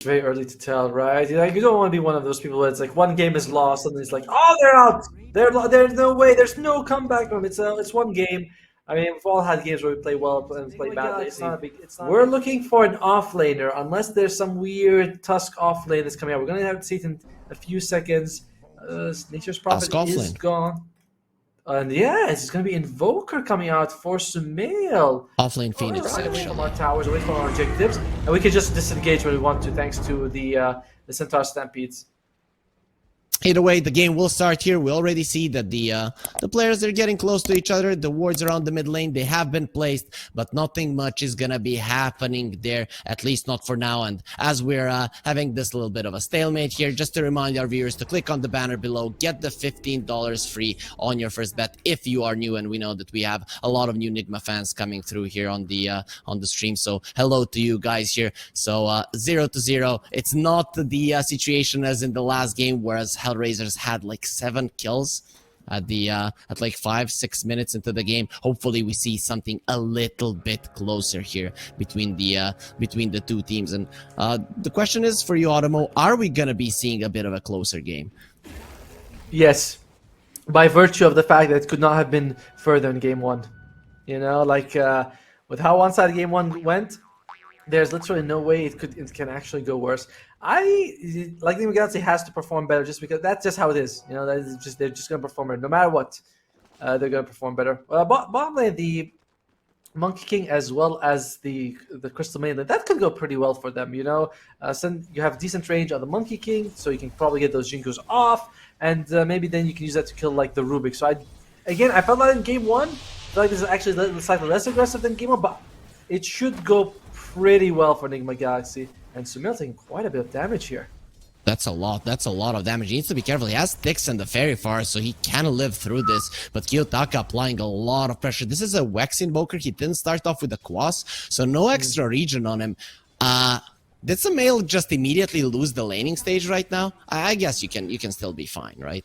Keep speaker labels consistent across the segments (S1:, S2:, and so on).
S1: very early to tell, right? Like, you don't want to be one of those people where it's like one game is lost and it's like, oh, they're out. There's no way. There's no comeback from it. It's one game. I mean, we've all had games where we play well and play badly. We're looking for an offlaner, unless there's some weird Tusk offlane that's coming out. We're gonna have to see it in a few seconds. Nature's Prophet is gone. And yes, it's going to be Invoker coming out for Sumail.
S2: Offlane Phoenix.
S1: Away from our towers, away from our objectives. And we can just disengage when we want to, thanks to the Centaur Stampedes.
S2: Either way, the game will start here. We already see that the players are getting close to each other. The wards around the mid lane, they have been placed, but nothing much is gonna be happening there, at least not for now. And as we're having this little bit of a stalemate here, just to remind our viewers to click on the banner below, get the $15 free on your first bet if you are new. And we know that we have a lot of new Nigma fans coming through here on the stream. So hello to you guys here. So 0-0. It's not the situation as in the last game, whereas Hellraisers had like 7 kills at like 5-6 minutes into the game. Hopefully we see something a little bit closer here between the two teams. And the question is for you, Otomo, are we gonna be seeing a bit of a closer game?
S1: Yes, by virtue of the fact that it could not have been further in game 1. You know, like with how one-sided game 1 went, there's literally no way it can actually go worse. Like Nigma Galaxy has to perform better just because that's just how it is. You know, that is just they're just gonna perform better no matter what. They're gonna perform better. Bottom lane, the Monkey King as well as the Crystal Maiden, that could go pretty well for them. You know, you have decent range on the Monkey King, so you can probably get those Jinkos off, and maybe then you can use that to kill like the Rubik. So I felt that in game 1. I feel like this is actually slightly less aggressive than game 1, but it should go pretty well for Nigma Galaxy. And Sumail taking quite a bit of damage here.
S2: That's a lot. That's a lot of damage. He needs to be careful. He has Styx and the Fairy Fire, so he can live through this. But Kiyotaka applying a lot of pressure. This is a Wex Invoker. He didn't start off with a Quas, so no extra regen on him. Did Sumail just immediately lose the laning stage right now? I guess you can still be fine, right?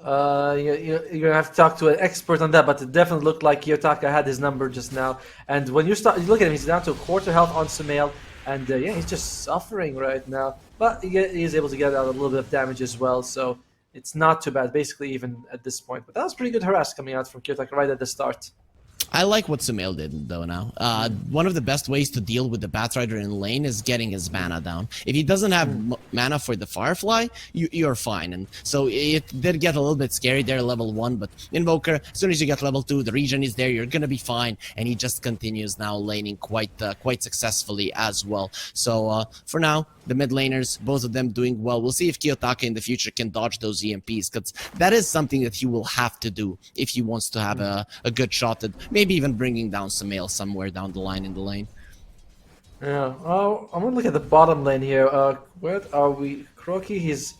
S1: You're gonna have to talk to an expert on that, but it definitely looked like Kiyotaka had his number just now. And when you look at him, he's down to a quarter health on Sumail. And yeah, he's just suffering right now. But he is able to get out a little bit of damage as well, so it's not too bad, basically, even at this point. But that was pretty good harass coming out from Kiyotaka right at the start.
S2: I like what Sumail did, though, now. One of the best ways to deal with the Batrider in lane is getting his mana down. If he doesn't have mana for the Firefly, you're fine. And so it did get a little bit scary there, level 1, but Invoker, as soon as you get level 2, the regen is there, you're gonna be fine. And he just continues now laning quite successfully as well. So for now, the mid laners, both of them doing well. We'll see if Kiyotaka in the future can dodge those EMPs, because that is something that he will have to do if he wants to have a good shot at maybe even bringing down Sumail somewhere down the line in the lane.
S1: Yeah, I'm gonna look at the bottom lane here. Where are we? Croaky, he's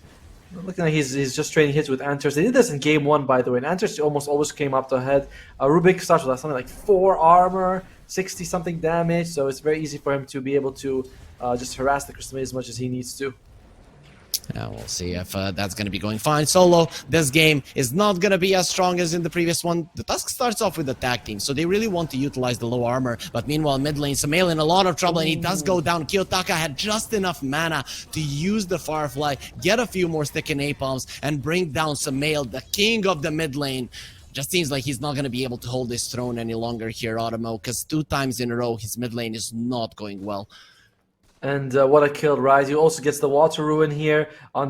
S1: looking like he's just trading hits with Anters. They did this in game 1, by the way, and Anters almost always came up ahead. Rubik starts with something like 4 armor, 60 something damage, so it's very easy for him to be able to just harass the Crystal Maiden as much as he needs to.
S2: Yeah, we'll see if that's going to be going fine. Solo, this game is not going to be as strong as in the previous one. The Tusk starts off with the tag team, so they really want to utilize the low armor. But meanwhile, mid lane, Sumail in a lot of trouble, and he does go down. Kiyotaka had just enough mana to use the Firefly, get a few more stick and napalms, and bring down Sumail, the king of the mid lane. Just seems like he's not going to be able to hold his throne any longer here, Otomo, because 2 times in a row, his mid lane is not going well.
S1: And what a kill, right? He also gets the Water Ruin here for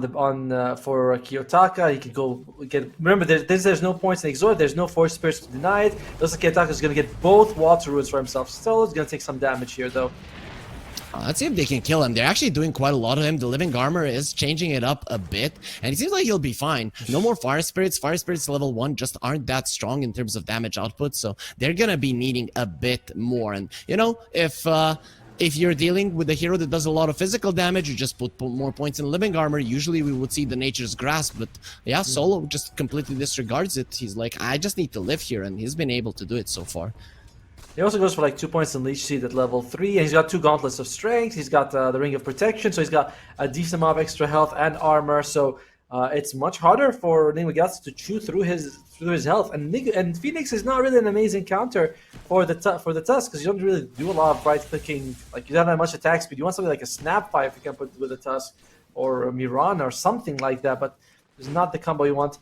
S1: Kiyotaka. He can go get. Remember, there's no points in Exort. There's no Force Spirits to deny it. Looks like Kiyotaka is going to get both Water Ruins for himself. Still, he's going to take some damage here, though.
S2: Let's see if they can kill him. They're actually doing quite a lot of him. The Living Armor is changing it up a bit, and it seems like he'll be fine. No more Fire Spirits. Fire Spirits level 1 just aren't that strong in terms of damage output, so they're going to be needing a bit more. And, you know, if you're dealing with a hero that does a lot of physical damage, you just put more points in Living Armor. Usually we would see the Nature's Grasp, but yeah, Solo just completely disregards it. He's like, I just need to live here, and he's been able to do it so far.
S1: He also goes for like 2 points in Leech Seed at level 3, and he's got 2 Gauntlets of Strength. He's got the Ring of Protection, so he's got a decent amount of extra health and armor. So it's much harder for Nigma Galaxy to chew through his health. And Phoenix is not really an amazing counter for the Tusk because you don't really do a lot of right clicking. Like you don't have much attack speed. You want something like a Snapfire if you can put with a Tusk or a Miran or something like that. But it's not the combo you want.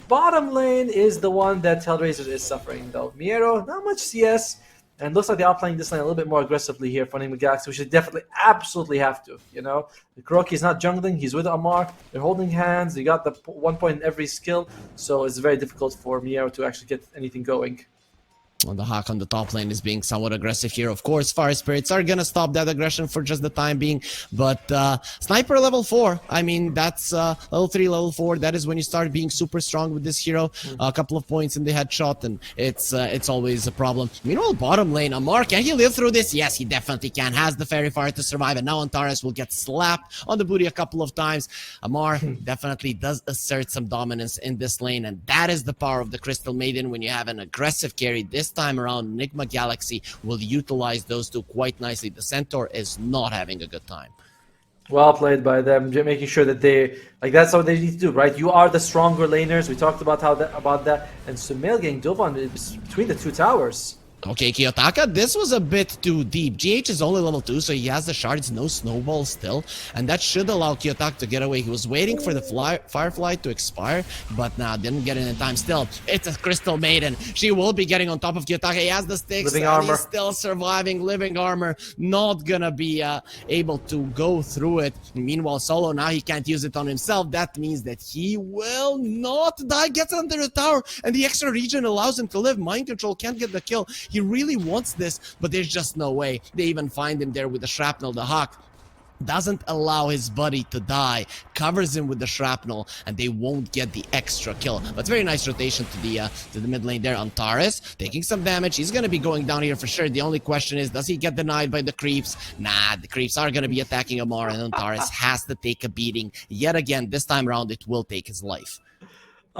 S1: Bottom lane is the one that Hellraisers is suffering though. Miero, not much CS. And looks like they are playing this lane a little bit more aggressively here for Nigma Galaxy, which they definitely, absolutely have to, you know? Kuroki is not jungling, he's with Amar, they're holding hands, they got the 1 point in every skill, so it's very difficult for Miero to actually get anything going.
S2: Well, the Hawk on the top lane is being somewhat aggressive here. Of course, Fire Spirits are gonna stop that aggression for just the time being. But Sniper level 4, I mean, that's level 3, level 4. That is when you start being super strong with this hero. A couple of points in the headshot, and it's always a problem. Meanwhile, bottom lane, Amar, can he live through this? Yes, he definitely can. Has the Fairy Fire to survive, and now Antares will get slapped on the booty a couple of times. Amar definitely does assert some dominance in this lane, and that is the power of the Crystal Maiden when you have an aggressive carry. This time around, Nigma Galaxy will utilize those two quite nicely. The Centaur is not having a good time.
S1: Well played by them, making sure that that's what they need to do, right? You are the stronger laners. We talked about that, and Sumail getting dove on between the two towers.
S2: Okay, Kiyotaka, this was a bit too deep. GH is only level 2, so he has the shards, no snowball still, and that should allow Kiyotaka to get away. He was waiting for the Firefly to expire, but nah, didn't get it in time. Still, it's a Crystal Maiden. She will be getting on top of Kiyotaka. He has the sticks,
S1: Living
S2: and
S1: armor.
S2: he's still surviving. Living armor, not gonna be able to go through it. Meanwhile, Solo, now he can't use it on himself. That means that he will not die. Gets under the tower, and the extra region allows him to live. Mind Control can't get the kill. He really wants this, but there's just no way. They even find him there with the shrapnel. The Hawk doesn't allow his buddy to die, covers him with the shrapnel, and they won't get the extra kill. But very nice rotation to the mid lane there. Antares taking some damage. He's gonna be going down here for sure. The only question is, does he get denied by the creeps? Nah, the creeps are gonna be attacking Amar, and Antares has to take a beating yet again. This time around, it will take his life.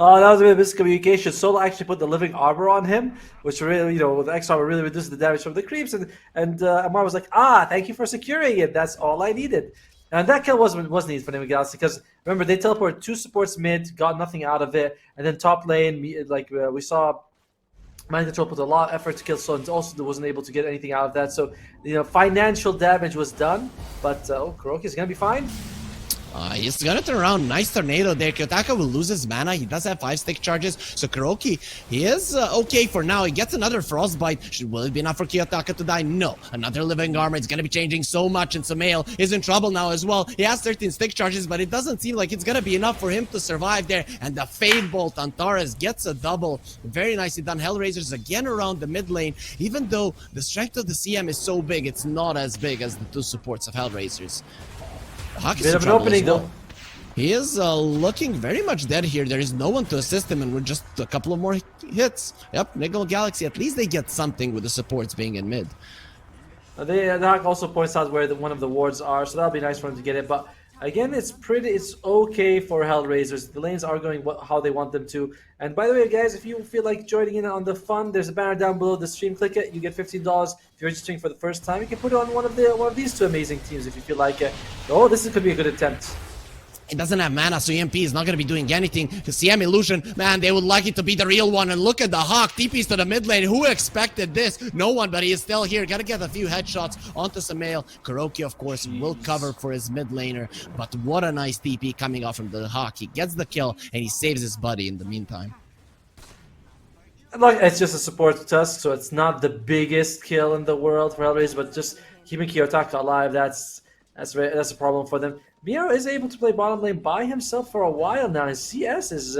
S1: Oh, that was a bit of miscommunication. Solo actually put the living armor on him, which really, with the X armor really reduces the damage from the creeps. And Amar was like, thank you for securing it. That's all I needed. And that kill was needed for Nigma Galaxy because remember they teleported 2 supports mid, got nothing out of it, and then top lane, we saw Mind Control put a lot of effort to kill Solo, and also wasn't able to get anything out of that. So financial damage was done, but Kuroki is gonna be fine.
S2: He's gonna turn around. Nice tornado there. Kiyotaka will lose his mana. He does have 5 stick charges. So Kuroki, he is okay for now. He gets another frostbite. Will it be enough for Kiyotaka to die? No. Another living armor. It's gonna be changing so much, and Sumail is in trouble now as well. He has 13 stick charges, but it doesn't seem like it's gonna be enough for him to survive there. And the Fade Bolt, Antares gets a double. Very nicely done. Hellraisers again around the mid lane. Even though the strength of the CM is so big, it's not as big as the 2 supports of Hellraisers.
S1: Bit of an opening though.
S2: He is looking very much dead here. There is no one to assist him, and we're just a couple of more hits. Yep, Nigma Galaxy, at least they get something with the supports being in mid.
S1: The Hawk also points out where one of the wards are, so that'll be nice for him to get it. But again, it's okay for Hellraisers. The lanes are going how they want them to. And by the way, guys, if you feel like joining in on the fun, there's a banner down below the stream. Click it. You get $15 if you're registering for the first time. You can put it on one of these 2 amazing teams if you feel like it. Oh, this could be a good attempt.
S2: It doesn't have mana, so EMP is not going to be doing anything. CM Illusion, man, they would like it to be the real one. And look at the Hawk, TPs to the mid lane. Who expected this? No one, but he is still here. Got to get a few headshots onto Sumail. Kuroki, of course, will cover for his mid laner. But what a nice TP coming off from the Hawk. He gets the kill, and he saves his buddy in the meantime.
S1: Like, it's just a support Tusk, so it's not the biggest kill in the world for Hellraisers, but just keeping Kiyotaka alive, that's a problem for them. Miero is able to play bottom lane by himself for a while now. His CS is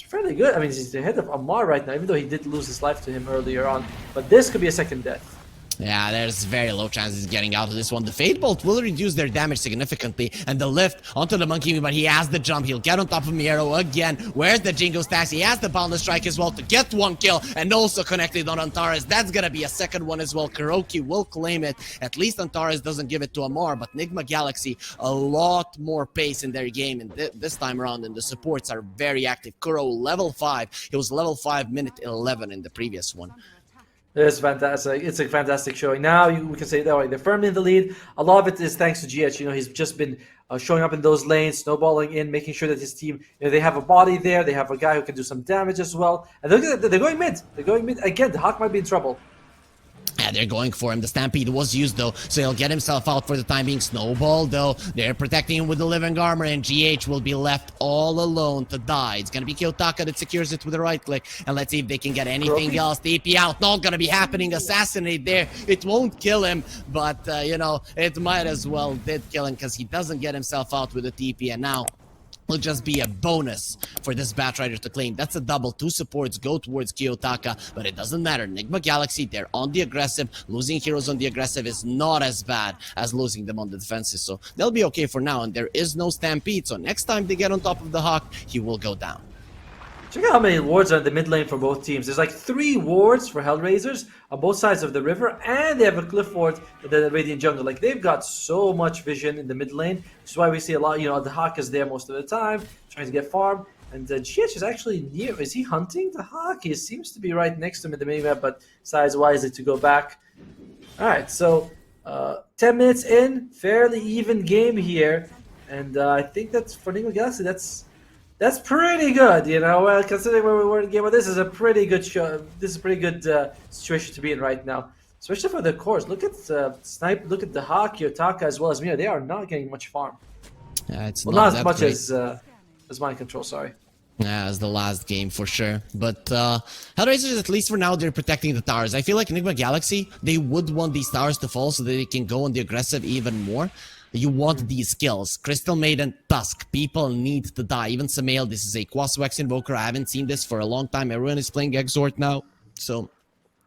S1: fairly good. I mean, he's ahead of Amar right now, even though he did lose his life to him earlier on. But this could be a second death.
S2: Yeah, there's very low chances getting out of this one. The Fade Bolt will reduce their damage significantly, and the lift onto the Monkey, but he has the jump. He'll get on top of Miero again. Where's the Jingo stacks? He has the Boundless Strike as well to get 1 kill, and also connected on Antares. That's gonna be a second one as well. Kuroki will claim it. At least Antares doesn't give it to Amar, but Nigma Galaxy, a lot more pace in their game, and this time around, and the supports are very active. Kuro, level 5. He was level 5, minute 11 in the previous one.
S1: It's fantastic. It's a fantastic showing. Now we can say that way. They're firmly in the lead. A lot of it is thanks to GH. He's just been showing up in those lanes, snowballing in, making sure that his team, they have a body there, they have a guy who can do some damage as well. And they're going mid. They're going mid again. The Hawk might be in trouble.
S2: Yeah, they're going for him. The Stampede was used though, so he'll get himself out for the time being. Snowball though, they're protecting him with the living armor, and GH will be left all alone to die. It's gonna be Kiyotaka that secures it with a right click, and let's see if they can get anything else. TP out, not gonna be happening. Assassinate there. It won't kill him, but it might as well did kill him because he doesn't get himself out with a TP, and now will just be a bonus for this Batrider to claim. That's a double. 2 supports go towards Kiyotaka, but it doesn't matter. Nigma Galaxy, they're on the aggressive. Losing heroes on the aggressive is not as bad as losing them on the defensive, so they'll be okay for now, and there is no Stampede, so next time they get on top of the Hawk, he will go down.
S1: Check out how many wards are in the mid lane for both teams. There's like 3 wards for Hellraisers on both sides of the river, and they have a cliff ward in the Radiant Jungle. Like, they've got so much vision in the mid lane, which is why we see a lot, the Hawk is there most of the time, trying to get farm. And GH is actually near. Is he hunting the Hawk? He seems to be right next to him in the minimap, but decides wisely to go back. Alright, so 10 minutes in, fairly even game here. And I think that's, for Nigma Galaxy, that's pretty good, Well, considering where we were in the game, well, this is a pretty good show. This is a pretty good situation to be in right now, especially for the cores. Look at Snipe, look at the Hawk, Yotaka, as well as Mira. They are not getting much farm.
S2: It's
S1: well, not
S2: that
S1: as much
S2: great.
S1: as Mind Control. Sorry.
S2: Yeah, as the last game for sure. But Hellraisers, at least for now, they're protecting the towers. I feel like Nigma Galaxy, they would want these towers to fall so that they can go on the aggressive even more. You want these skills. Crystal Maiden, Tusk. People need to die. Even Samael, this is a Quaswex Invoker. I haven't seen this for a long time. Everyone is playing Exort now. So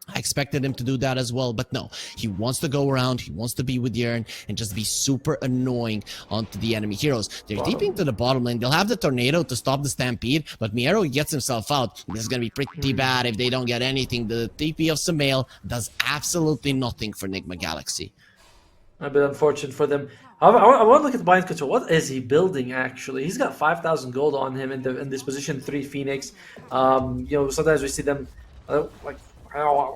S2: I expected him to do that as well, but no. He wants to go around, he wants to be with Yearn, and just be super annoying onto the enemy heroes. They're deep into the bottom lane. They'll have the Tornado to stop the Stampede, but Miero gets himself out. This is going to be pretty bad if they don't get anything. The TP of Samael does absolutely nothing for Nigma Galaxy.
S1: A bit unfortunate for them. However, I want to look at the Mind Control. What is he building, actually? He's got 5,000 gold on him in this position 3 Phoenix. Sometimes we see them,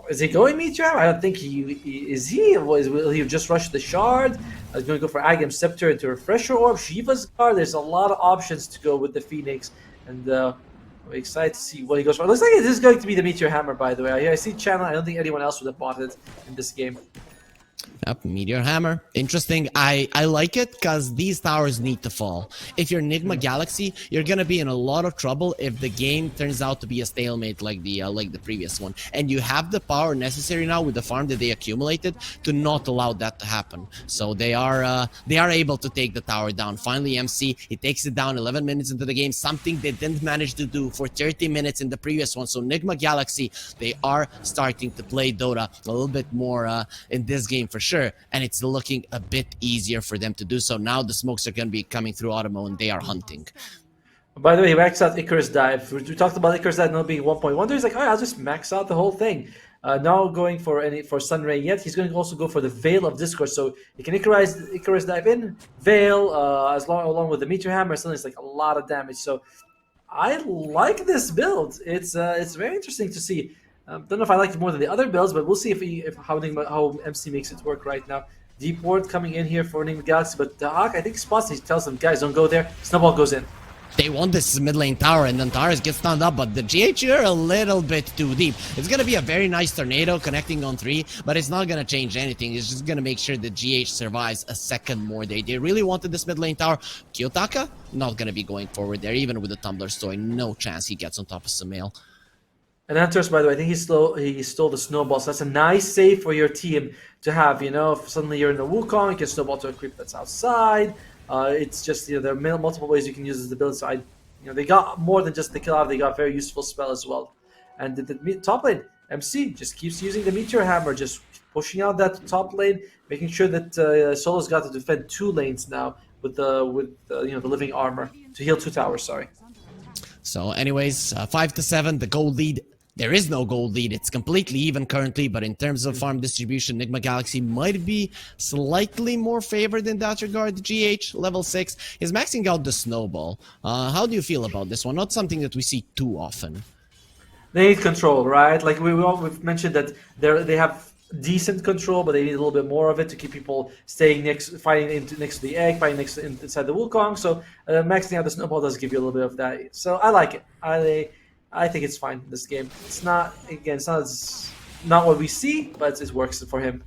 S1: is he going Meteor? I don't think is. Will he just rush the Shard? He's going to go for Agam Scepter into Refresher Orb, Shiva's Guard. There's a lot of options to go with the Phoenix, and we're excited to see what he goes for. It looks like it is going to be the Meteor Hammer, by the way. I see Channel. I don't think anyone else would have bought it in this game.
S2: Yep, Meteor Hammer. Interesting. I like it because these towers need to fall. If you're Nigma Galaxy, you're gonna be in a lot of trouble if the game turns out to be a stalemate like the previous one. And you have the power necessary now with the farm that they accumulated to not allow that to happen. So they are able to take the tower down. Finally, MC, he takes it down 11 minutes into the game, something they didn't manage to do for 30 minutes in the previous one. So Nigma Galaxy, they are starting to play Dota a little bit more in this game for sure, and it's looking a bit easier for them to do so. Now the smokes are going to be coming through Otomo, and they are hunting.
S1: By the way, he maxed out Icarus Dive. We talked about Icarus Dive not being 1.1. He's like, oh, I'll just max out the whole thing. Now going for Sunray yet. He's going to also go for the Veil of Discord, so he can Icarus Dive in, Veil, along with the Meteor Hammer. Suddenly it's like a lot of damage. So I like this build. It's very interesting to see. Don't know if I like it more than the other builds, but we'll see how MC makes it work right now. Deep Ward coming in here for Nigma Galaxy, but the Hawk, I think, spots. He tells them, guys, don't go there. Snowball goes in.
S2: They want this mid lane tower, and then towers get stunned up, but the GH are a little bit too deep. It's going to be a very nice tornado connecting on 3, but it's not going to change anything. It's just going to make sure the GH survives a second more day. They really wanted this mid lane tower. Kiyotaka, not going to be going forward there, even with the Tumbler Story. No chance he gets on top of Samael.
S1: And Anters, by the way, I think he stole the snowball. So that's a nice save for your team to have. If suddenly you're in the Wukong, you can snowball to a creep that's outside. It's just there are multiple ways you can use the build. So they got more than just the kill out. They got very useful spell as well. And the top lane, MC just keeps using the Meteor Hammer, just pushing out that top lane, making sure that Solo's got to defend 2 lanes now with the living armor to heal 2 towers. Sorry.
S2: So, anyways, 5-7, the gold lead. There is no gold lead. It's completely even currently, but in terms of farm distribution, Nigma Galaxy might be slightly more favored in that regard. GH, level 6, is maxing out the Snowball. How do you feel about this one? Not something that we see too often.
S1: They need control, right? Like we've mentioned that they have decent control, but they need a little bit more of it to keep people staying next to the egg, fighting inside the Wukong. So maxing out the snowball does give you a little bit of that. So I like it. I think it's fine. This game. It's not again. It's not what we see, but it works for him.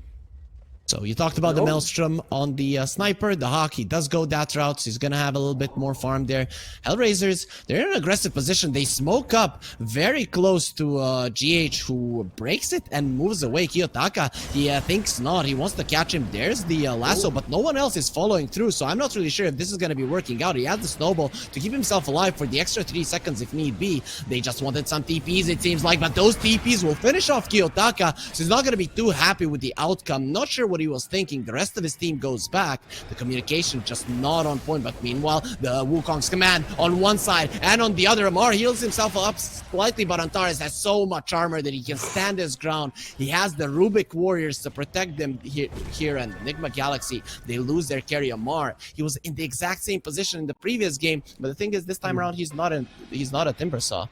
S2: So you talked about the
S1: Oh.
S2: Maelstrom on the Sniper, the Hawk, he does go that route, so he's gonna have a little bit more farm there. Hellraisers, they're in an aggressive position. They smoke up very close to GH, who breaks it and moves away. Kiyotaka, he thinks not, he wants to catch him. There's the lasso, but no one else is following through, so I'm not really sure if this is gonna be working out. He has the snowball to keep himself alive for the extra 3 seconds if need be. They just wanted some TPs, it seems like, but those TPs will finish off Kiyotaka, so he's not gonna be too happy with the outcome. Not sure what he was thinking. The rest of his team goes back. The communication just not on point. But meanwhile, the Wukong's command on one side and on the other, Amar heals himself up slightly, but Antares has so much armor that he can stand his ground. He has the Rubik warriors to protect them here, and Nigma Galaxy, they lose their carry Amar. He was in the exact same position in the previous game, but the thing is, this time around, he's not a Timbersaw.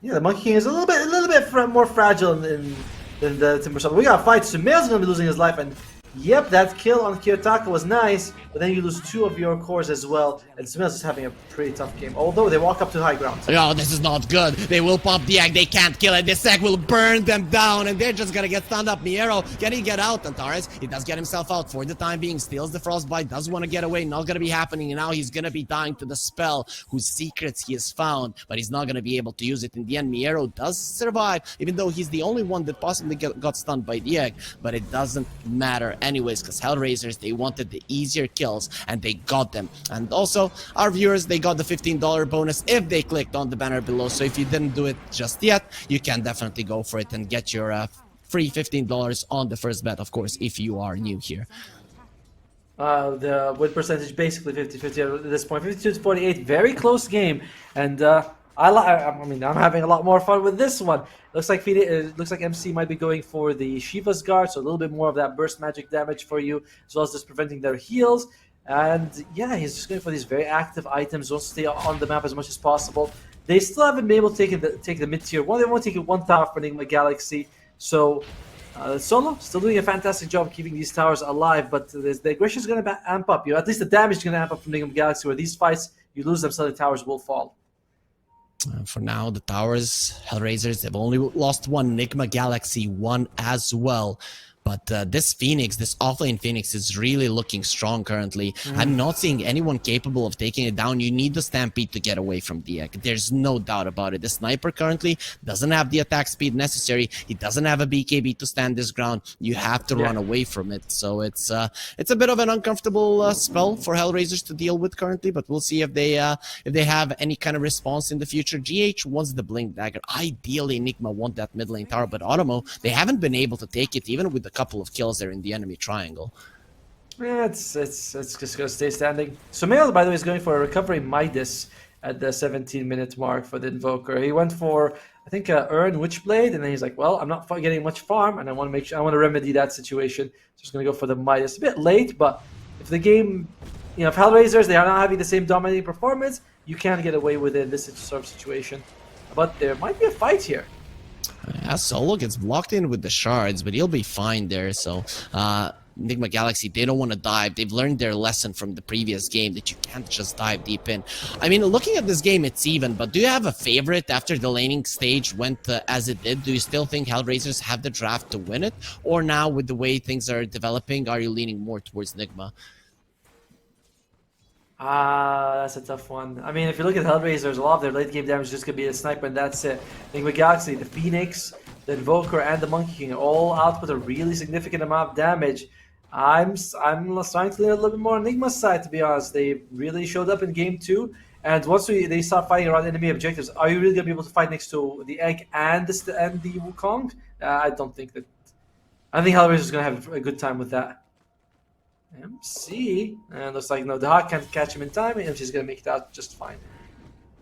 S1: Yeah, the Monkey King is a little bit more fragile than the Timbersaw. We got a fight. Sumail's gonna be losing his life, and yep, that kill on Kiyotaka was nice, but then you lose 2 of your cores as well, and Sumail's just having a pretty tough game. Although they walk up to high ground.
S2: Oh, this is not good. They will pop the egg. They can't kill it. This egg will burn them down, and they're just gonna get stunned up. Miero, can he get out? Antares, he does get himself out for the time being. Steals the frostbite. Does want to get away. Not gonna be happening. And now he's gonna be dying to the spell, whose secrets he has found, but he's not gonna be able to use it. In the end, Miero does survive, even though he's the only one that possibly got stunned by the egg. But it doesn't matter anyways, because Hellraisers, they wanted the easier kills, and they got them. And also, our viewers, they got the $15 bonus if they clicked on the banner below. So if you didn't do it just yet, you can definitely go for it and get your free $15 on the first bet, of course, if you are new here.
S1: The win percentage basically 50-50 at this point. 52-48, very close game, and I'm having a lot more fun with this one. Looks like MC might be going for the Shiva's Guard, so a little bit more of that burst magic damage for you, as well as just preventing their heals. And yeah, he's just going for these very active items, wants to stay on the map as much as possible. They still haven't been able to take the mid-tier one. They won't take it 1 tower for Nigma Galaxy. So Solo still doing a fantastic job keeping these towers alive, but the aggression is going to amp up. At least the damage is going to amp up from Nigma Galaxy, where these fights, you lose them, so the towers will fall.
S2: For now, the towers, Hellraisers, they've only lost 1. Nigma Galaxy 1 as well. But this Phoenix, this offlane Phoenix is really looking strong currently. I'm not seeing anyone capable of taking it down. You need the Stampede to get away from the egg. There's no doubt about it. The Sniper currently doesn't have the attack speed necessary. He doesn't have a BKB to stand his ground. You have to run away from it. So it's a bit of an uncomfortable spell for Hellraisers to deal with currently, but we'll see if they have any kind of response in the future. GH wants the Blink Dagger. Ideally, Nigma want that mid lane tower, but Otomo, they haven't been able to take it even with the couple of kills there in the enemy triangle.
S1: Yeah, it's just gonna stay standing. Sumail, by the way, is going for a recovery Midas at the 17-minute mark for the Invoker. He went for, I think, Earn Witchblade, and then he's like, well, I'm not getting much farm, and I want to remedy that situation. So he's gonna go for the Midas. A bit late, but if the game, if Hellraisers, they are not having the same dominating performance, you can get away with it in this sort of situation. But there might be a fight here.
S2: Yeah, Solo gets blocked in with the shards, but he'll be fine there. So, Nigma Galaxy, they don't want to dive. They've learned their lesson from the previous game that you can't just dive deep in. I mean, looking at this game, it's even, but do you have a favorite after the laning stage went as it did? Do you still think Hellraisers have the draft to win it? Or now, with the way things are developing, are you leaning more towards Nigma?
S1: That's a tough one. I mean, if you look at Hellraisers, a lot of their late game damage is just gonna be a sniper, and that's it. Nigma Galaxy, the Phoenix, the Invoker, and the Monkey King all output a really significant amount of damage. I'm starting to lean a little bit more on Nigma's side, to be honest. They really showed up in game 2, and once they start fighting around enemy objectives, are you really gonna be able to fight next to the Egg and the Wukong? I don't think that. I think Hellraisers is gonna have a good time with that. MC, and looks like no, the Hawk can't catch him in time, and she's gonna make it out just fine.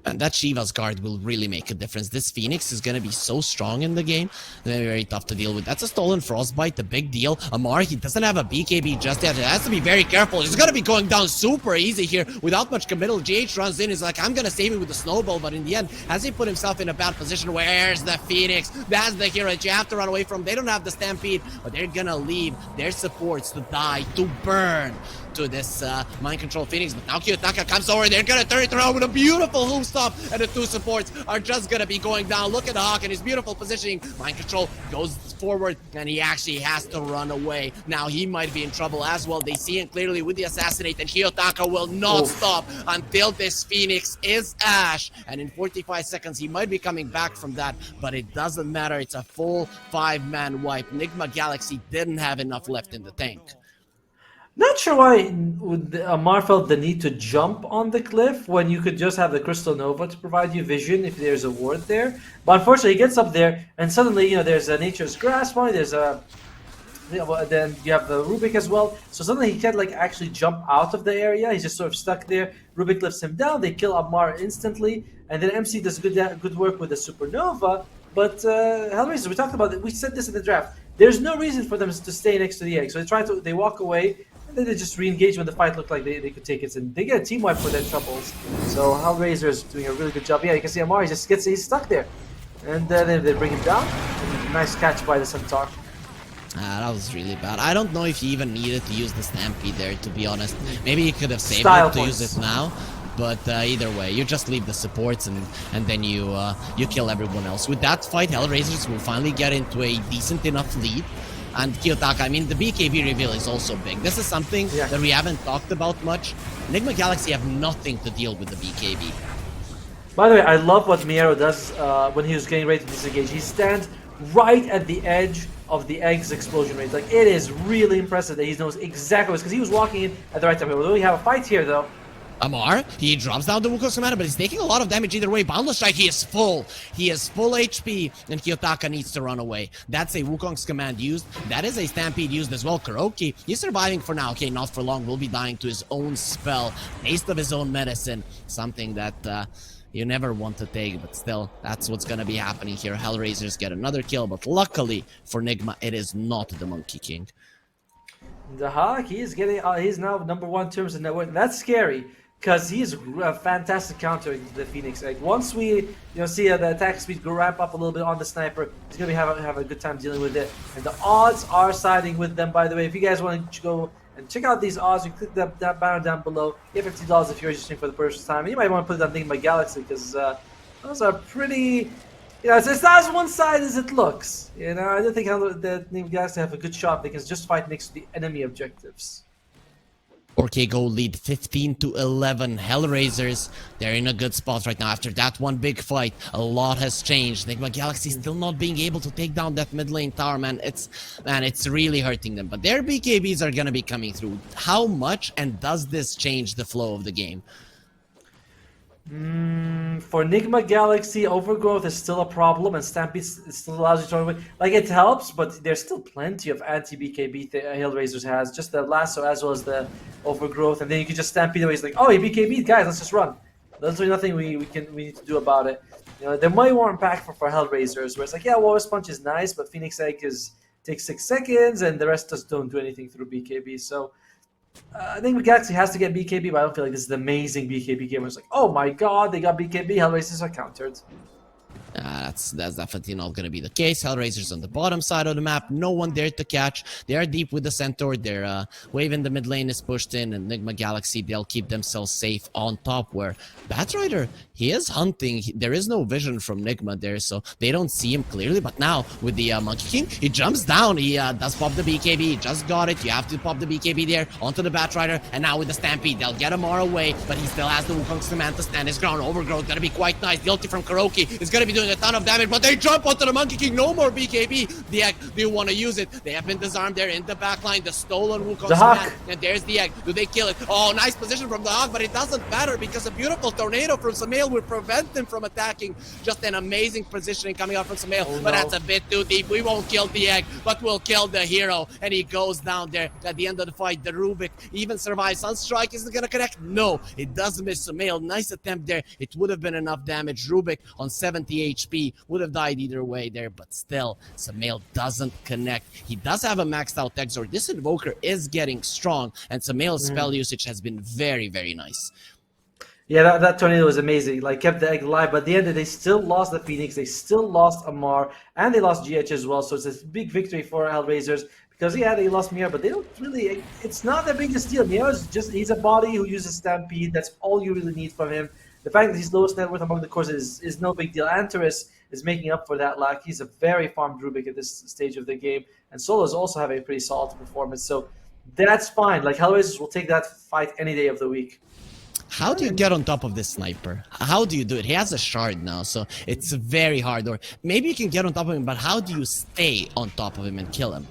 S2: And that Shiva's guard will really make a difference. This Phoenix is going to be so strong in the game. Very, very tough to deal with. That's a stolen Frostbite, the big deal. Amar, he doesn't have a BKB just yet. He has to be very careful. He's going to be going down super easy here without much committal. GH runs in. He's like, I'm going to save him with the snowball. But in the end, has he put himself in a bad position? Where's the Phoenix? That's the hero that you have to run away from. They don't have the Stampede, but they're going to leave their supports to die, to burn to this mind control Phoenix. But now Kiyotaka comes over. They're going to turn it around with a beautiful hoof stop. And the two supports are just going to be going down. Look at the Hawk and his beautiful positioning. Mind control goes forward and he actually has to run away. Now he might be in trouble as well. They see him clearly with the assassinate, and Kiyotaka will not stop until this Phoenix is Ash. And in 45 seconds, he might be coming back from that, but it doesn't matter. It's a full 5-man wipe. Nigma Galaxy didn't have enough left in the tank.
S1: Not sure why Amar felt the need to jump on the cliff when you could just have the Crystal Nova to provide you vision if there's a ward there. But unfortunately, he gets up there, and suddenly, there's a Nature's Grasp on it, there's a... then you have the Rubik as well. So suddenly he can't actually jump out of the area. He's just sort of stuck there. Rubik lifts him down. They kill Amar instantly. And then MC does good work with the Supernova. But Hellraisers, we talked about it. We said this in the draft. There's no reason for them to stay next to the egg. So they walk away. And then they just re-engage when the fight looked like they could take it. And they get a team wipe for their troubles. So Hellraisers doing a really good job. Yeah, you can see Amar, he's stuck there. And then they bring him down. And nice catch by the Centaur.
S2: That was really bad. I don't know if he even needed to use the Stampede there, to be honest. Maybe he could have saved
S1: Style
S2: it to
S1: points.
S2: use it now. But either way, you just leave the supports and then you kill everyone else. With that fight, Hellraisers will finally get into a decent enough lead. And Kiyotaka, I mean, the BKB reveal is also big. This is something that we haven't talked about much. Nigma Galaxy have nothing to deal with the BKB.
S1: By the way, I love what Miero does when he was getting ready to disengage. He stands right at the edge of the egg's explosion range. Like, it is really impressive that he knows exactly what's, because he was walking in at the right time. We have a fight here, though.
S2: Amar, he drops down the Wukong's Commander, but he's taking a lot of damage either way. Boundless Strike, he is full. He is full HP, and Kiyotaka needs to run away. That's a Wukong's Command used. That is a Stampede used as well. Kuroki, he's surviving for now. Okay, not for long. Will be dying to his own spell. Taste of his own medicine. Something that you never want to take, but still, that's what's going to be happening here. Hellraisers get another kill, but luckily for Nigma, it is not the Monkey King.
S1: The Hawk, he's now #1 terms of net worth. That's scary, because he's a fantastic counter to the Phoenix Egg. Once we see the attack speed go ramp up a little bit on the sniper, he's gonna have a good time dealing with it. And the odds are siding with them, by the way. If you guys want to go and check out these odds, you click that banner down below. Get $50 if you're registering for the first time. And you might want to put it on Nigma Galaxy, because those are pretty... it's not as one-sided as it looks. I don't think the Nigma Galaxy have a good shot. They can just fight next to the enemy objectives.
S2: 4K gold lead 15-11. Hellraisers, they're in a good spot right now. After that one big fight, a lot has changed. Nigma Galaxy still not being able to take down that mid lane tower, man. It's really hurting them. But their BKBs are gonna be coming through. How much, and does this change the flow of the game?
S1: For Nigma Galaxy, overgrowth is still a problem, and Stampede still allows you to run away. Like, it helps, but there's still plenty of anti-BKB Hellraisers has. Just the lasso as well as the overgrowth, and then you can just Stampede away. It's like, oh, he BKB'd, guys, let's just run. There's really nothing we need to do about it. There might be more impactful for Hellraisers, where it's like, yeah, Walrus Punch is nice, but Phoenix Egg takes 6 seconds, and the rest just don't do anything through BKB. So I think Galaxy has to get BKB, but I don't feel like this is the amazing BKB game where it's like, oh my god, they got BKB, Hellraisers are countered.
S2: That's definitely not going to be the case. Hellraisers on the bottom side of the map. No one there to catch. They are deep with the Centaur. Their wave in the mid lane is pushed in, and Nigma Galaxy, they'll keep themselves safe on top, where Batrider, he is hunting. There is no vision from Nigma there, so they don't see him clearly. But now, with the Monkey King, he jumps down. He does pop the BKB. He just got it. You have to pop the BKB there onto the Batrider. And now with the Stampede, they'll get Amar away, but he still has the Wukong's Command to stand his ground. Overgrowth going to be quite nice. The ulti from Kuroki is going to be doing a ton of of damage, but they jump onto the Monkey King. No more BKB. The egg, they want to use it. They have been disarmed there in the backline. The stolen Wukong's
S1: The Hawk.
S2: command. And there's the egg. Do they kill it? Oh, nice position from the Hawk, but it doesn't matter because a beautiful tornado from Samael will prevent them from attacking. Just an amazing positioning coming out from Samael, but that's a bit too deep. We won't kill the egg, but we'll kill the hero. And he goes down there at the end of the fight. The Rubik even survives. Sunstrike isn't gonna connect. No, it does miss Samael. Nice attempt there. It would have been enough damage. Rubik on 70 HP would have died either way there, but still, Samael doesn't connect. He does have a maxed out Exor. This Invoker is getting strong, and Samael's spell usage has been very, very nice.
S1: Yeah, that tornado was amazing. Like, kept the egg alive, but at the end, they still lost the Phoenix, they still lost Amar, and they lost GH as well. So it's a big victory for Hellraisers because, yeah, they lost Miar, but they don't really. It's not that big a deal. Miar is he's a body who uses Stampede. That's all you really need from him. The fact that he's lowest net worth among the cores is no big deal. Antares is making up for that lack. He's a very farmed Rubik at this stage of the game, and Solos also have a pretty solid performance. So that's fine. Like, Hellraisers will take that fight any day of the week.
S2: How do you get on top of this sniper? How do you do it? He has a shard now, so it's very hard. Or maybe you can get on top of him, but how do you stay on top of him and kill him?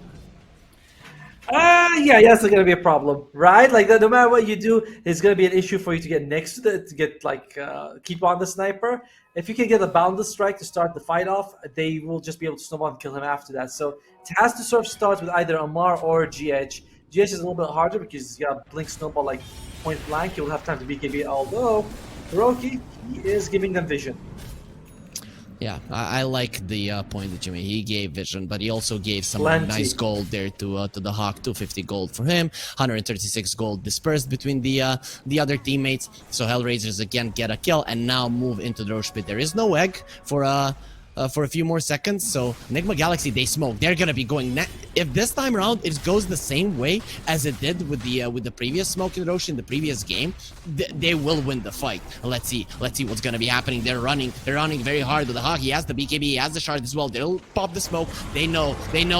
S1: Yeah, that's going to be a problem, right? Like, no matter what you do, it's going to be an issue for you to get next to it, to get, like, keep on the sniper. If you can get a boundless strike to start the fight off, they will just be able to snowball and kill him after that. So it has to sort of start with either Amar or GH. GH is a little bit harder because he's got a blink snowball like point blank. You'll have time to BKB, although Hiroki, he is giving them vision.
S2: Yeah, I like the point that you made. He gave vision, but he also gave some
S1: Plenty.
S2: nice gold there to the Hawk. 250 gold for him, 136 gold dispersed between the other teammates. So Hellraisers again get a kill and now move into the Roche pit. There is no egg for a few more seconds. So Nigma Galaxy, they smoke. They're gonna be going. If this time around it goes the same way as it did with the previous smoke in the ocean, the previous game, they will win the fight. Let's see what's gonna be happening. They're running very hard with the Hawk. He has the BKB, he has the shard as well. They'll pop the smoke. They know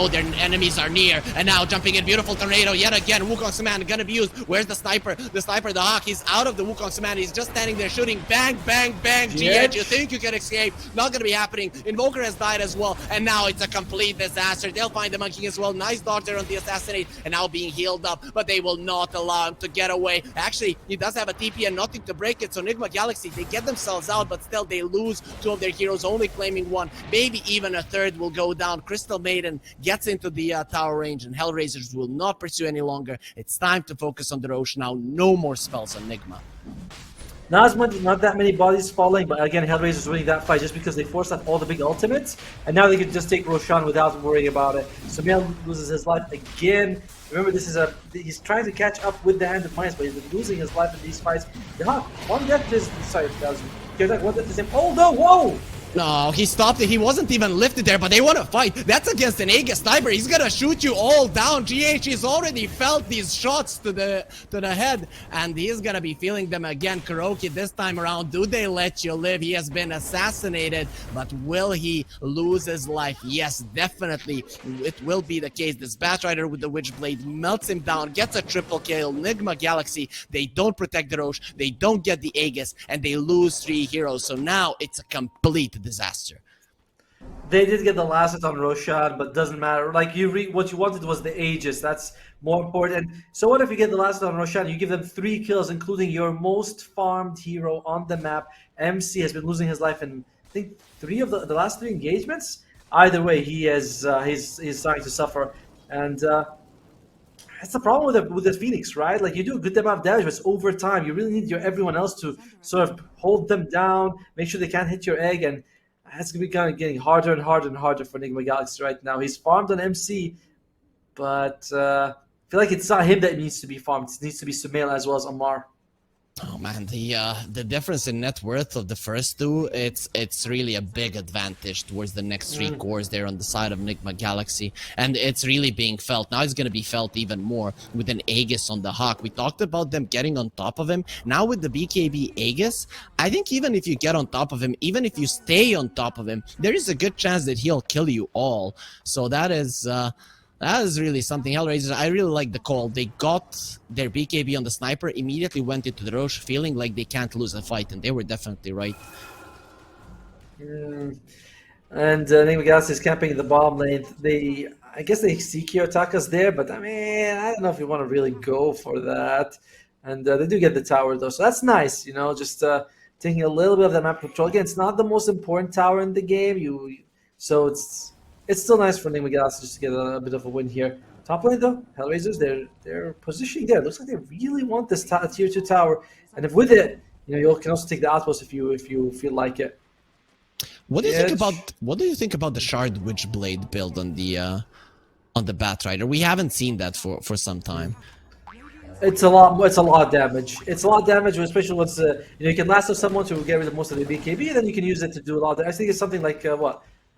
S2: their enemies are near. And now jumping in, beautiful tornado yet again. Wukong's command gonna be used. Where's the sniper? The Hawk. He's out of the Wukong's command. He's just standing there shooting. Bang, bang, bang. GH, you think you can escape? Not gonna be happening. Invoker has died as well, and now it's a complete disaster. They'll find the Monkey as well. Nice dodge there on the assassinate, and now being healed up, but they will not allow him to get away. Actually, he does have a TP and nothing to break it, so Nigma Galaxy, they get themselves out, but still they lose two of their heroes, only claiming one. Maybe even a third will go down. Crystal Maiden gets into the tower range, and Hellraisers will not pursue any longer. It's time to focus on the Roche now. No more spells on Nigma.
S1: Not that many bodies falling, but again, Hellraiser's winning that fight just because they forced out all the big ultimates, and now they can just take Roshan without worrying about it. Samael loses his life again. Remember, he's trying to catch up with the Hand of Mines, but he's been losing his life in these fights. The Hawk, one death is one death is him. Oh no! Whoa!
S2: No, he stopped it. He wasn't even lifted there, but they want to fight. That's against an Aegis sniper. He's gonna shoot you all down. GH has already felt these shots to the head, and he's gonna be feeling them again. Kuroki, this time around, do they let you live? He has been assassinated, but will he lose his life? Yes, definitely. It will be the case. This Batrider with the Witchblade melts him down, gets a triple kill. Nigma Galaxy, they don't protect the Roche, they don't get the Aegis, and they lose 3 heroes. So now it's a complete disaster.
S1: They did get the last hit on Roshan, but doesn't matter. Like, what you wanted was the Aegis. That's more important. So what if you get the last hit on Roshan? You give them 3 kills, including your most farmed hero on the map. MC has been losing his life in, I think, 3 of the last 3 engagements. Either way, he's starting to suffer, and that's the problem with the Phoenix, right? Like, you do a good amount of damage, but it's over time. You really need everyone else to sort of hold them down, make sure they can't hit your egg, and that's going to be kind of getting harder and harder and harder for Nigma Galaxy right now. He's farmed on MC, but I feel like it's not him that needs to be farmed. It needs to be Sumail as well as Amar.
S2: Oh man, the difference in net worth of the first two, it's really a big advantage towards the next 3 cores there on the side of Nigma Galaxy, and it's really being felt. Now it's going to be felt even more with an Aegis on the Hawk. We talked about them getting on top of him. Now with the BKB Aegis, I think even if you get on top of him, even if you stay on top of him, there is a good chance that he'll kill you all. So that is really something. Hellraisers, I really like the call. They got their BKB on the sniper, immediately went into the Roche, feeling like they can't lose a fight, and they were definitely right.
S1: And Nigma Galaxy is camping in the bottom lane. I guess they see Kiyotaka's there, but I mean, I don't know if you want to really go for that. And they do get the tower though, so that's nice. Just taking a little bit of the map control. Again, it's not the most important tower in the game. So it's still nice for Nigma Galaxy just to get a bit of a win here. Top lane though, Hellraisers, they're positioning there. It looks like they really want this tier 2 tower, and if with it, you can also take the outpost if you feel like it.
S2: What do you
S1: Yeah,
S2: think about the Shard Witchblade build on the Batrider? We haven't seen that for some time.
S1: It's a lot. It's a lot of damage. It's a lot of damage, especially once you can lasso someone to get rid of most of the BKB, and then you can use it to do a lot. I think it's something like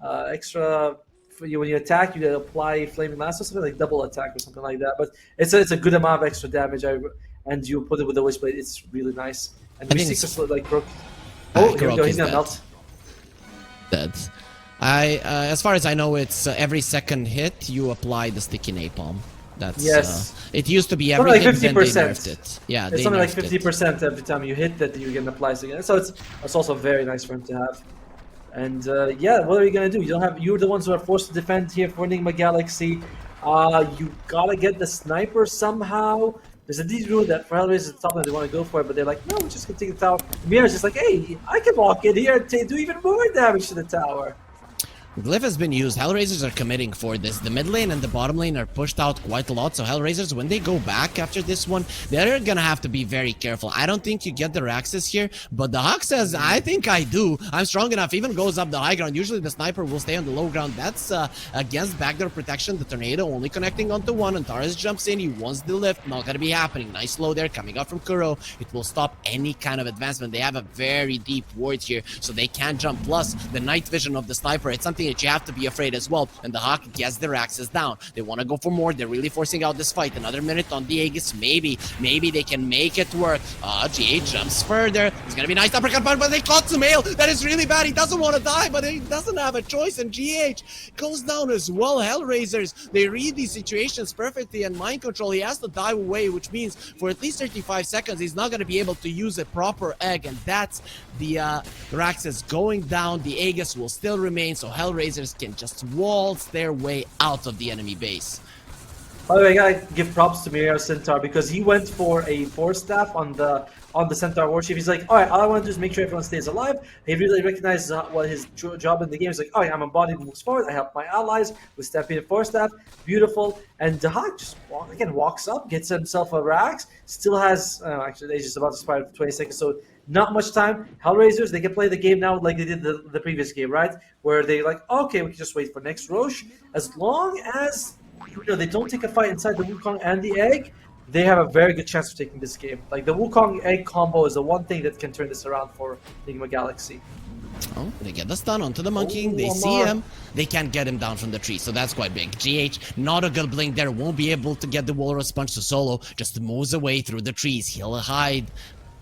S1: extra. For you, when you attack, you apply flaming lasso, something like double attack or something like that. But it's a good amount of extra damage. And you put it with the Witchblade. It's really nice. And we see just like Croak. Oh, here we go. He's gonna melt.
S2: Dead. As far as I know, it's every second hit you apply the sticky napalm. That's it used to be every
S1: like
S2: hit, then they
S1: 50%.
S2: nerfed it. Yeah,
S1: it's something like 50% every time you hit that you can apply again. So it's also very nice for him to have. And yeah, what are you gonna do? You're the ones who are forced to defend here for Nigma Galaxy. You gotta get the sniper somehow. There's a decent rule that for Hellraisers at the top lane they want to go for it, but they're like, no, we're just gonna take the tower. Mira's just like, hey, I can walk in here and do even more damage to the tower.
S2: Glyph has been used. Hellraisers are committing for this. The mid lane and the bottom lane are pushed out quite a lot. So Hellraisers, when they go back after this one, they're gonna have to be very careful. I don't think you get the Raxus here, but the Hawk says, I think I do. I'm strong enough. Even goes up the high ground. Usually the sniper will stay on the low ground. That's against backdoor protection. The tornado only connecting onto one. And Taurus jumps in. He wants the lift. Not gonna be happening. Nice slow there coming up from Kuro. It will stop any kind of advancement. They have a very deep ward here, so they can't jump. Plus, the night vision of the sniper, it's something that you have to be afraid as well. And the Hawk gets their axes down. They want to go for more. They're really forcing out this fight. Another minute on the Aegis. Maybe they can make it work. GH jumps further. It's gonna be nice uppercut, but they caught Sumail. That is really bad. He doesn't want to die, but he doesn't have a choice. And GH goes down as well. Hellraisers, they read these situations perfectly, and mind control. He has to dive away, which means for at least 35 seconds, he's not gonna be able to use a proper egg, and that's the Raxus going down. The Aegis will still remain, so Hellraisers can just waltz their way out of the enemy base.
S1: By the way, I gotta give props to Miriam Centaur because he went for a force staff on the Centaur warship. He's like, all right, all I want to do is make sure everyone stays alive. He really recognizes what his job in the game is. Like, all right, I'm a body moves forward. I help my allies with stepping and force staff. Beautiful. And the Hawk just walks up, gets himself a Rax. Still has actually they're just about to expire for 20 seconds, so not much time. Hellraisers, they can play the game now like they did the previous game, right? Where they like, okay, we can just wait for next Roche. As long as they don't take a fight inside the Wukong and the egg, they have a very good chance of taking this game. Like the Wukong egg combo is the one thing that can turn this around for Nigma Galaxy.
S2: Oh, they get the stun onto the monkey. They see him. They can't get him down from the tree, so that's quite big. GH, not a good blink there. Won't be able to get the Walrus Punch to solo. Just moves away through the trees. He'll hide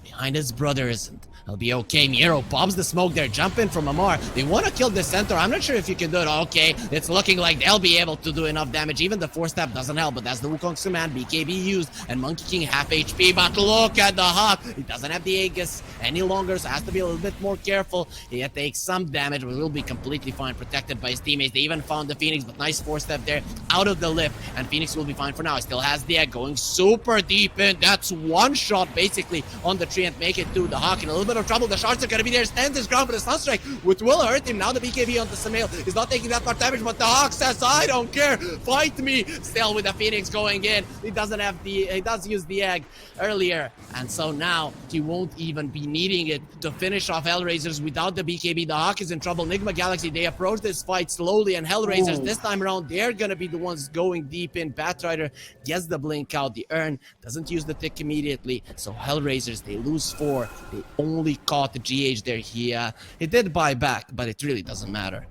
S2: behind his brothers. He'll be okay. Miro pops the smoke there. Jump in from Amar. They want to kill the centaur. I'm not sure if you can do it. Okay, it's looking like they'll be able to do enough damage. Even the 4-step doesn't help, but that's the Wukong's command. BKB used, and Monkey King half HP. But look at the Hawk. He doesn't have the Aegis any longer, so has to be a little bit more careful. He takes some damage, but will be completely fine, protected by his teammates. They even found the Phoenix, but nice 4-step there out of the lift, and Phoenix will be fine for now. He still has the egg going super deep in. That's one shot basically on the tree and make it to the Hawk in a little bit of trouble. The shards are gonna be there, stands his ground for the stun strike, which will hurt him. Now the BKB on the Sumail is not taking that much damage, but the Hawk says, I don't care, fight me. Still with the Phoenix going in. He does use the egg earlier, and so now he won't even be needing it to finish off Hellraisers without the BKB. The Hawk is in trouble. Nigma Galaxy, they approach this fight slowly, and Hellraisers this time around, they're gonna be the ones going deep in. Batrider gets the blink out. The Urn doesn't use the tick immediately, so Hellraisers, they lose 4. They only caught the GH there. He did buy back, but it really doesn't matter.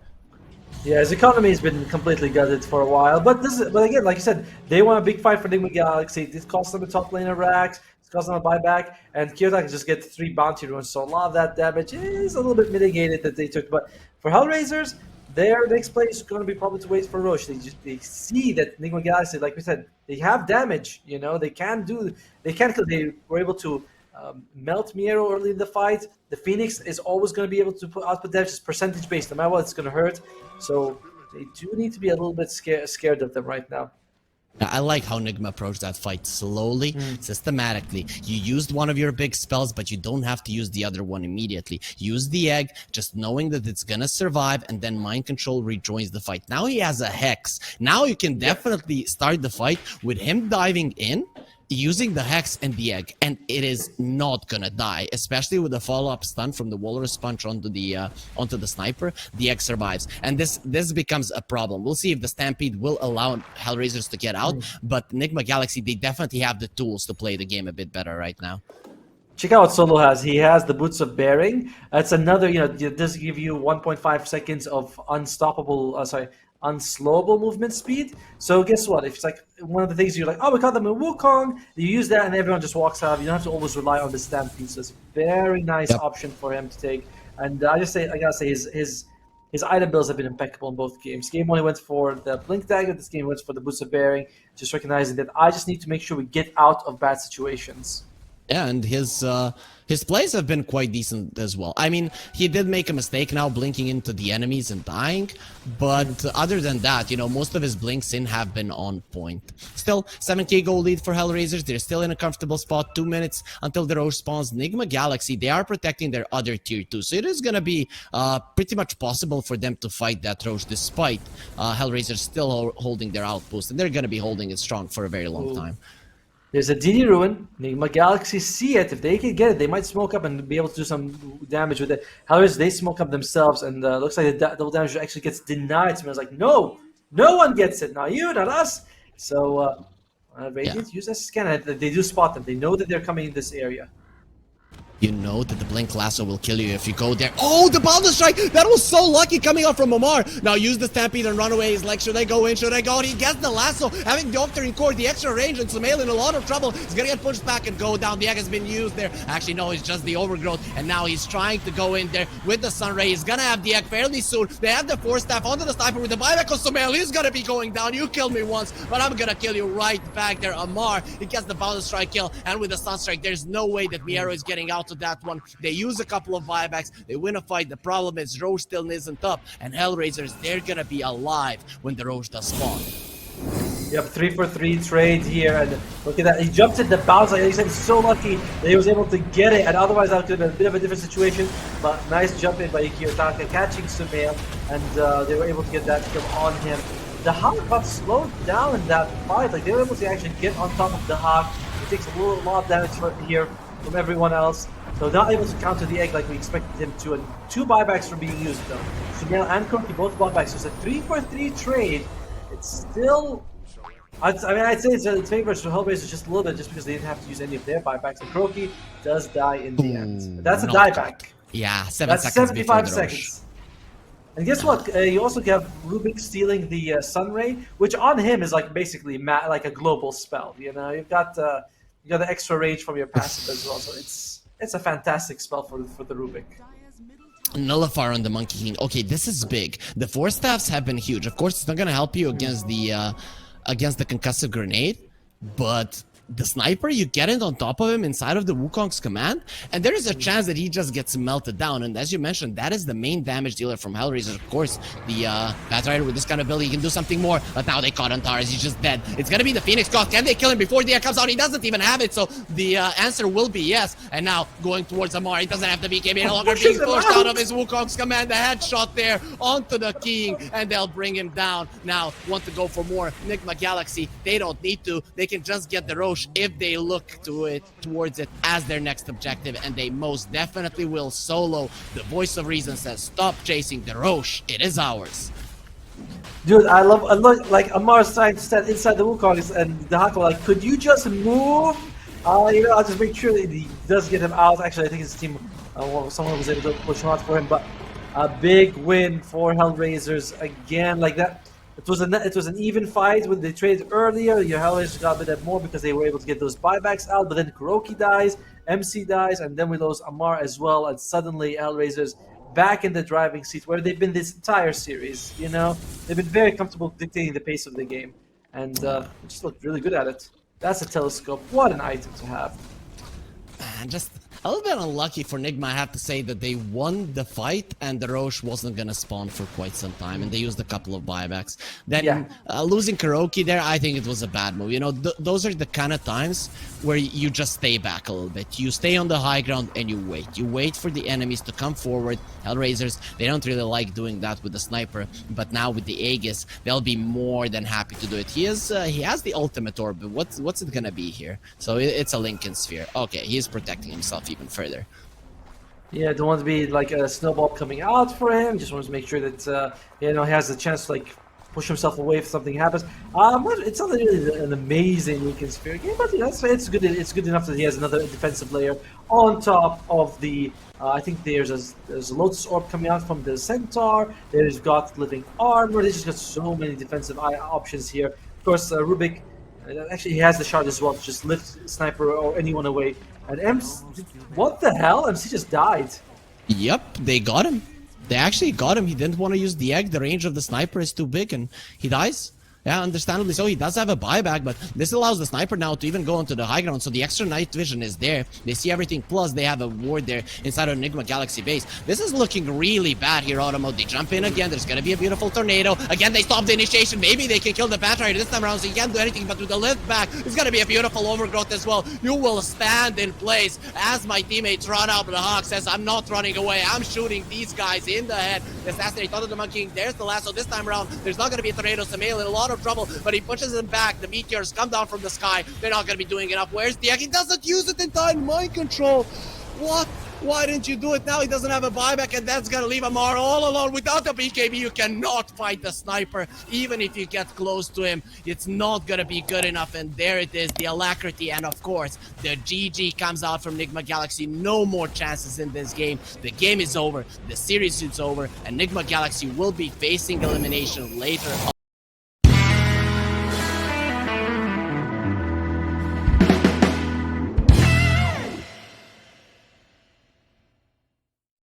S1: Yeah, his economy has been completely gutted for a while, but again, like you said, they want a big fight for Nigma Galaxy. This costs them a top laner Rax, it costs them a buyback, and Kiyotaka just get 3 bounty runes, so a lot of that damage is a little bit mitigated that they took. But for Hellraisers, their next play is going to be probably to wait for Roche. They see that Nigma Galaxy, like we said, they have damage. They were able to melt Miero early in the fight. The Phoenix is always going to be able to output damage, just percentage based, no matter what, it's going to hurt. So they do need to be a little bit scared of them right now.
S2: I like how Nigma approached that fight slowly, systematically. You used one of your big spells, but you don't have to use the other one immediately. Use the egg, just knowing that it's gonna survive, and then Mind Control rejoins the fight. Now he has a Hex. Now you can definitely start the fight with him diving in, using the Hex and the egg, and it is not gonna die, especially with the follow-up stun from the Walrus Punch onto the sniper. The egg survives, and this becomes a problem. We'll see if the Stampede will allow Hellraisers to get out, but Nigma Galaxy, they definitely have the tools to play the game a bit better right now.
S1: Check out what Solo has. He has the Boots of Bearing. That's another, it does give you 1.5 seconds of unslowable movement speed. So guess what? If it's like one of the things you're like, oh, we got them in Wukong, you use that and everyone just walks out. You don't have to always rely on the Stampede. So it's a very nice option for him to take. And I gotta say his item builds have been impeccable in both games. Game 1 he went for the Blink Dagger. This game he went for the Boots of Bearing. Just recognizing that I just need to make sure we get out of bad situations.
S2: Yeah, and his plays have been quite decent as well. I mean, he did make a mistake now blinking into the enemies and dying, but other than that, most of his blinks in have been on point. Still, 7k gold lead for Hellraisers. They're still in a comfortable spot. 2 minutes until the Roche spawns. Nigma Galaxy, they are protecting their other tier 2, so it is going to be pretty much possible for them to fight that Roche despite Hellraisers still holding their outpost, and they're going to be holding it strong for a very long time.
S1: There's a DD Ruin. Nigma Galaxy see it. If they can get it, they might smoke up and be able to do some damage with it. However, they smoke up themselves, and looks like the double damage actually gets denied. So I was like, no one gets it. Not you, not us. So Radiant use a scan. They do spot them. They know that they're coming in this area.
S2: You know that the Blink Lasso will kill you if you go there. Oh, the Boundless Strike! That was so lucky coming out from Omar. Now use the Stampede and run away. He's like, should I go in? Should I go? And he gets the Lasso. Having the Octarine Core, the extra range, and Sumail in a lot of trouble. He's gonna get pushed back and go down. The egg has been used there. Actually, no, it's just the Overgrowth. And now he's trying to go in there with the Sunray. He's gonna have the egg fairly soon. They have the Force Staff onto the Sniper with the buyback of Sumail. He's gonna be going down. You killed me once, but I'm gonna kill you right back there. Amar, he gets the Boundless Strike kill. And with the Sunstrike, there's no way that Miero is getting out of that one. They use a couple of buybacks, they win a fight. The problem is Roche still isn't up, and Hellraisers, they're gonna be alive when the Roche does spawn.
S1: Yep, 3-for-3 trade here, and look at that. He jumped at the bounce. Like he said, he's so lucky that he was able to get it, and otherwise that could have been a bit of a different situation. But nice jump in by Ikiyotaka, catching Sumail, and they were able to get that kill on him. The Hawk got slowed down in that fight. Like they were able to actually get on top of the Hawk. It takes a lot of damage here from everyone else. So not able to counter the egg like we expected him to, and 2 buybacks from being used though. Sumail and Kroki both buybacks. So it's a 3-for-3 trade. It's still, I'd say it's favors for Hellraisers just a little bit, just because they didn't have to use any of their buybacks. And Kroki does die in the end. But that's a dieback.
S2: Yeah, 7
S1: that's
S2: seconds
S1: 75 seconds. And guess what? You also have Rubik stealing the Sunray, which on him is like basically like a global spell. You've got the extra range from your passive as well. So it's a fantastic spell for the Rubik.
S2: Nullifier on the Monkey King. Okay, this is big. The Force Staffs have been huge. Of course, it's not gonna help you against the concussive grenade, but the Sniper, you get it on top of him inside of the Wukong's command, and there is a chance that he just gets melted down. And as you mentioned, that is the main damage dealer from Hellraiser. Of course, the Batrider with this kind of ability, he can do something more, but now they caught Antares. He's just dead. It's gonna be the Phoenix Cross. Can they kill him before the air comes out? He doesn't even have it, so the answer will be yes. And now going towards Amar, he doesn't have the BKB no longer, being forced out of his Wukong's command. The headshot there onto the King, and they'll bring him down. Now want to go for more. Nigma Galaxy, they don't need to. They can just get the Roche if they look towards it as their next objective, and they most definitely will. Solo, the voice of reason, says stop chasing the Roche, it is ours.
S1: Dude, I love like Amar's trying to stand inside the Wukong, and the Hako like, could you just move? I'll just make sure that he does get him out. Actually, I think his team, someone was able to push him out for him, but a big win for Hellraisers again. Like that, it was an even fight when they traded earlier. Your Hellraisers got a bit more because they were able to get those buybacks out, but then Kuroki dies, MC dies, and then we lose Amar as well, and suddenly Hellraisers back in the driving seat where they've been this entire series. They've been very comfortable dictating the pace of the game, and just looked really good at it. That's a telescope. What an item to have.
S2: And just a little bit unlucky for Nigma, I have to say, that they won the fight and the Roche wasn't gonna spawn for quite some time, and they used a couple of buybacks. Then
S1: Yeah.
S2: losing Karaoke there, I think it was a bad move. You know, those are the kind of times where you just stay back a little bit. You stay on the high ground and you wait. You wait for the enemies to come forward. Hellraisers, they don't really like doing that with the sniper, but now with the Aegis, they'll be more than happy to do it. He has the ultimate orb, but what's it gonna be here? So it's a Lincoln Sphere. Okay, he's protecting himself even further.
S1: Yeah, don't want to be like a snowball coming out for him. Just wants to make sure that you know, he has the chance to like push himself away if something happens. It's not really an amazing Lincoln Sphere game, but it's good. It's good enough that he has another defensive layer on top of the. I think there's a Lotus Orb coming out from the Centaur. There's got Living Armor. There's just got so many defensive options here. Of course, Rubik. Actually, he has the shard as well to just lift Sniper or anyone away. And what the hell? MC just died.
S2: Yep, they got him. They actually got him. He didn't want to use the egg. The range of the sniper is too big, and he dies. Yeah, understandably so. He does have a buyback, but this allows the sniper now to even go into the high ground, so the extra night vision is there. They see everything, plus they have a ward there inside of Nigma Galaxy base. This is looking really bad here, Otomo. They jump in again. There's going to be a beautiful tornado. Again, they stop the initiation. Maybe they can kill the Batrider this time around, so you can't do anything but with the lift back. It's going to be a beautiful overgrowth as well. You will stand in place as my teammates run out. The Hawk says, I'm not running away. I'm shooting these guys in the head. The assassinate thought of the monkey. There's the lasso. This time around, there's not going to be a tornado. Samael in a lot of trouble, but he pushes him back. The meteors come down from the sky. They're not going to be doing enough. Where's the egg? He doesn't use it in time. Mind control. What? Why didn't you do it now? He doesn't have a buyback, and that's gonna leave Amar all alone. Without the BKB, you cannot fight the sniper. Even if you get close to him, it's not gonna be good enough. And there it is, the alacrity, and of course, the GG comes out from Nigma Galaxy. No more chances in this game. The game is over. The series is over, and Nigma Galaxy will be facing elimination later